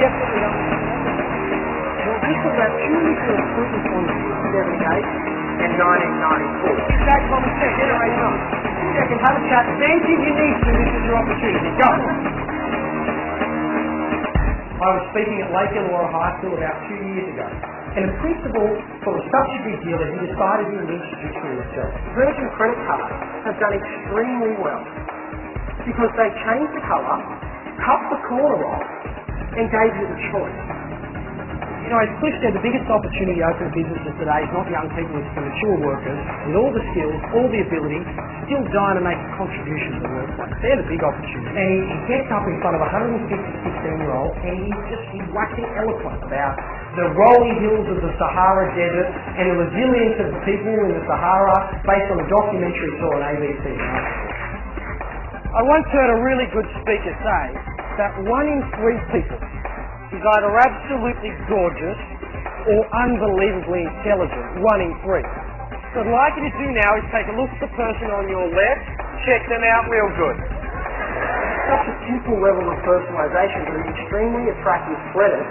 definitely understand. Well, this was about purely for recruitment on 78 and 1994. Exact common sense, generation on. Second, have a chat. Anything you need to, this is your opportunity. Go. I was speaking at Lake Illawarra High School about 2 years ago, and the principal thought it was such a big deal that he decided he would introduce me himself. Virgin credit cards have done extremely well because they changed the colour, cut the corner off, and gave you the choice. You know, as Cliff said, the biggest opportunity open businesses today is not young people, it's the mature workers with all the skills, all the ability, still dying to make a contribution to the workplace. They're the big opportunity. And he gets up in front of a 116-year-old and he's waxing eloquent about the rolling hills of the Sahara Desert and the resilience of the people in the Sahara based on a documentary he saw on ABC. I once heard a really good speaker say that 1 in 3 people is either absolutely gorgeous or unbelievably intelligent, 1 in 3. So what I'd like you to do now is take a look at the person on your left, check them out real good. Such a simple level of personalisation but an extremely attractive credit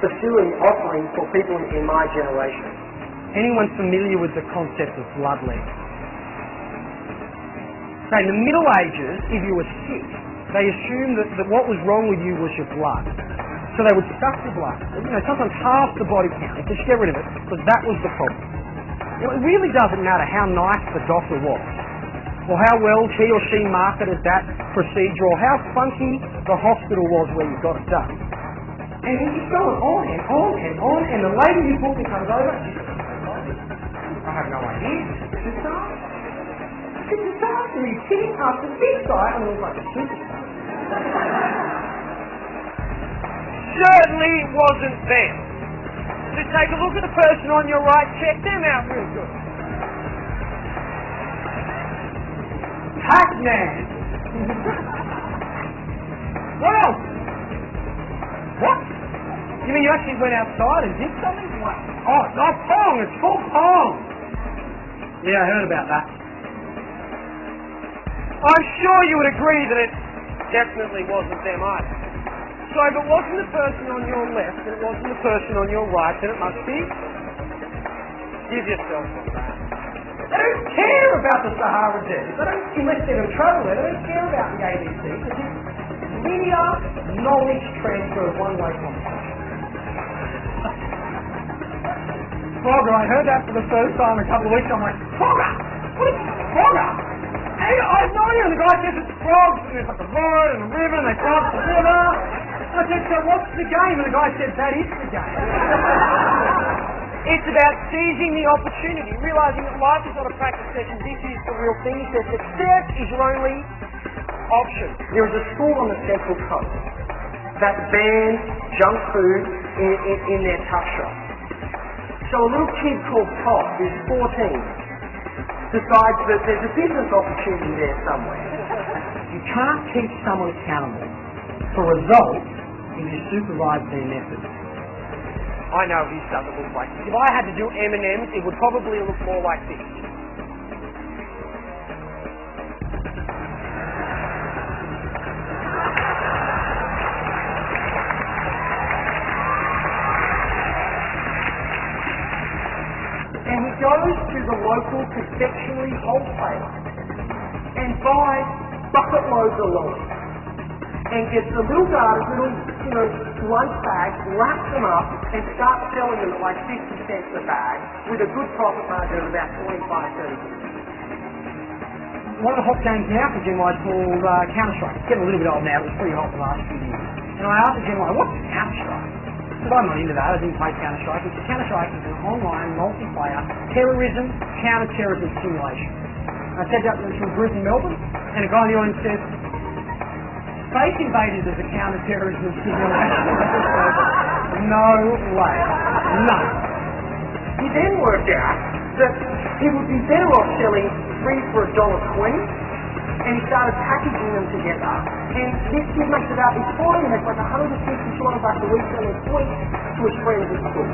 pursuing offering for people in my generation. Anyone familiar with the concept of bloodletting? So in the Middle Ages, if you were sick, they assumed that what was wrong with you was your blood. So they would suck your blood, you know, sometimes half the body count, just get rid of it, because that was the problem. You know, it really doesn't matter how nice the doctor was, or how well he or she marketed that procedure, or how funky the hospital was where you got it done. And he keeps going on and on and on, and the lady who booked me comes over, she says, I have no idea, it's a disaster. It's a disaster, he's hitting us, the big guy, and it was like a superstar. Certainly it wasn't them. So take a look at the person on your right, check them out real good. Pac-Man! What else? What? You mean you actually went outside and did something? What? Oh, it's not Pong, it's full Pong! Yeah, I heard about that. I'm sure you would agree that it definitely wasn't them either. So if it wasn't the person on your left and it wasn't the person on your right, then it must be... Give yourself a laugh. They don't care about the Sahara Desert. They don't, unless they're going to travel there, they don't care about the ABC because it's linear knowledge transfer of one-way conversation. Frogger, I heard that for the first time a couple of weeks ago. I'm like, Frogger! What is Frogger? Hey, I have no idea. And the guy says it's frogs, and there's like a road and a river, and they cross the river. I said, so what's the game? And the guy said, that is the game. It's about seizing the opportunity, realising that life is not a practice session, this is the real thing. He says success is your only option. There is a school on the Central Coast that bans junk food in their tuck shop. So a little kid called Todd, who's 14, decides that there's a business opportunity there somewhere. You can't keep someone accountable for results if you supervise their methods. I know his doesn't look like this. If I had to do M&M's, it would probably look more like this. And he goes to the local confectionery wholesaler and buys bucket loads of loaves and gets the little garters, little lunch bags, wraps them up and starts selling them at like 50 cents a bag with a good profit margin of about 25-30%. One of the hot games now for Gen Y is called Counter-Strike. It's getting a little bit old now, it was pretty hot the last few years. And I asked the Gen Y, what's Counter-Strike? Because I'm not into that, I didn't play Counter-Strike. Because Counter-Strike is an online, multiplayer, terrorism, counter-terrorism simulation. I said that to a group in Melbourne, and a guy in the audience says, Space Invaders is a counter-terrorism simulation. No way. No. He then worked out that he would be better off selling 3 for $1.20, and he started packaging them together. And this kid makes about, he's fine, he makes like $150, $200 a week selling sweets to his friends at school.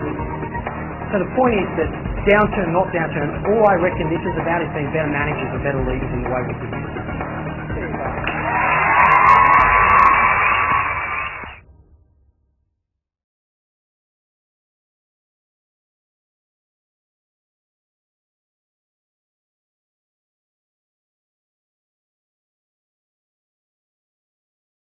So the point is that downturn, not downturn, all I reckon this is about is being better managers and better leaders in the way we do business.